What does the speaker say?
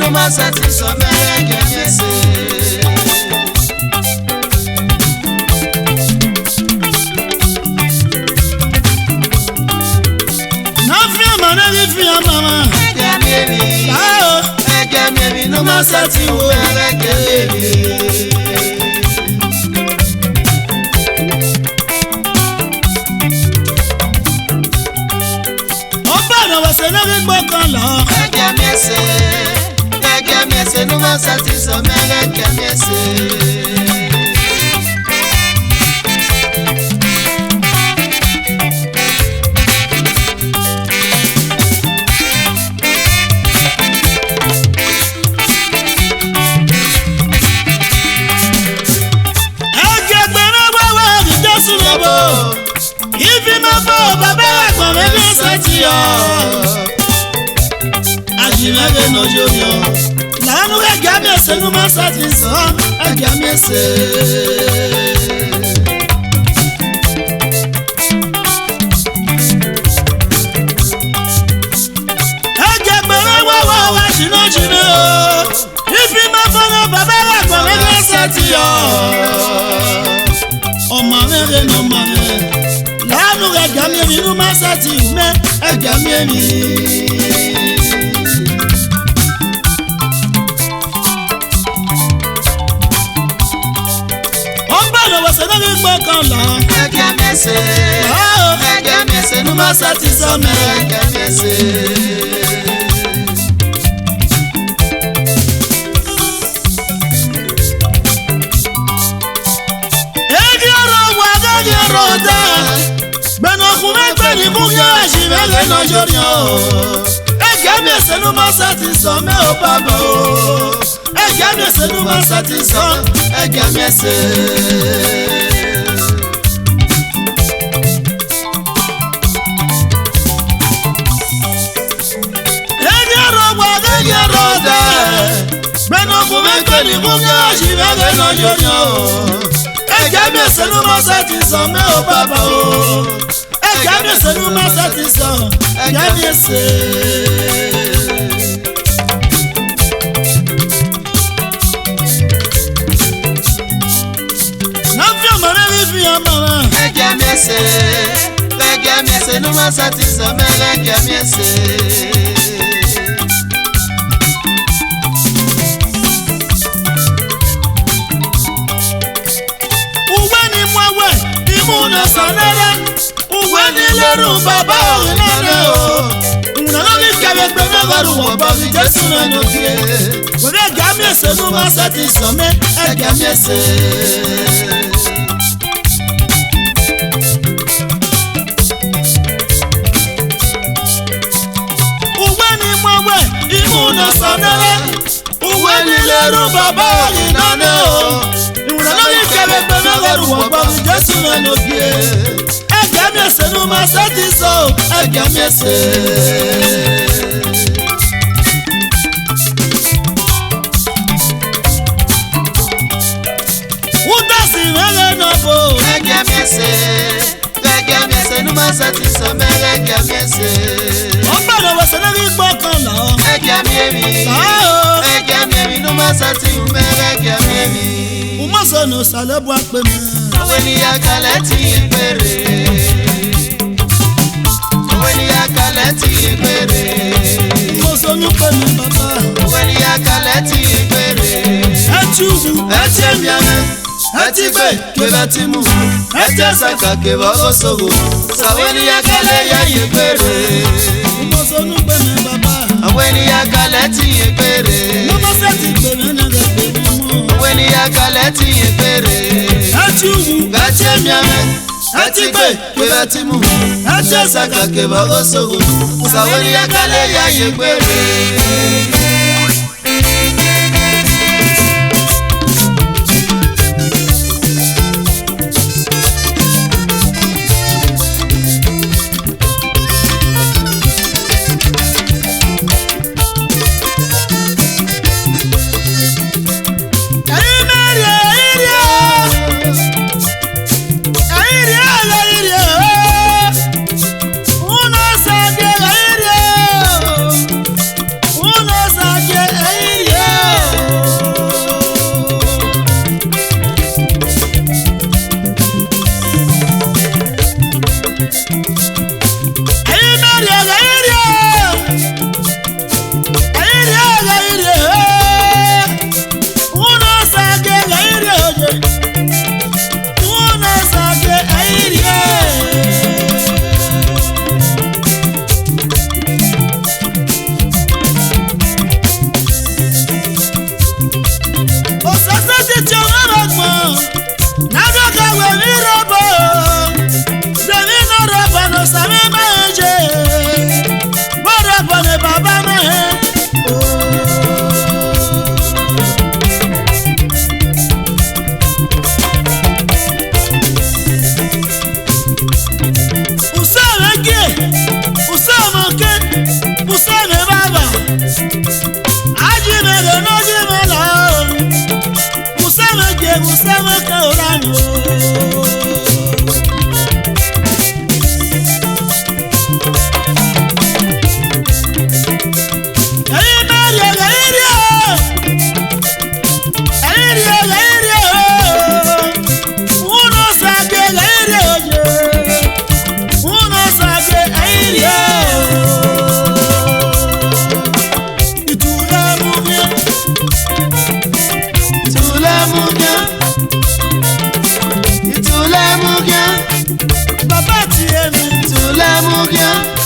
no masati so merege miese. Nafia managi fia mama. Ege miemi no masati wo merege miemi. Ege miese no masati so merege miese. Ajimege no joyo lanu ega miese no masati so ega miese. Ege gbere wa jino jino ifi ma fana baba wa gbo me masati yo o ma mere no ma me lanu ega miese no masati me ega miese. Ege miese no masati so merege miese. Ege ro da beno kume tani buya jimele no jorio. Ege miese no masati so me o baba o. Ege miese no masati so ege miese. Ni bunga jibege no yoyo. Ege miese no masati so me o baba o. Ege miese no masati so ege miese. Nafia mare via mama. Ege miese no masati so me ege miese. Baba nana o nana mi kabe gbeme garu wo ba mi Jesu na no kie wo de ga mi ese no masati so me ega mi ese. Uwe ni mwe imu na sanele uwe ni leru baba nana o nana mi kabe gbeme garu wo ba mi Jesu na no kie ese no masati so ege miese. Udasi mele no bo ege miese no masati so mele ege miese. Ogbalo wese na ri gbokan lo ege miemi no masati mele ege miemi. Umoso no salebu ape mi awe ni akale ti ipere. Kaleti ibere Moso nupe mi baba Weni ya kaleti ibere Echugu Eche miame Eti gbe Kebeti mu Eche saka keba osogo Saweni ya kale ya ibere Moso nupe mi baba Weni ya kaleti ibere Moso ti gbe nene gbe Weni ya kaleti ibere Echugu Eche miame Eti gbe Kebeti mu Eche saka keba osogo Saweni ya kale ya ibere Baba ti emi, Tulemu bien.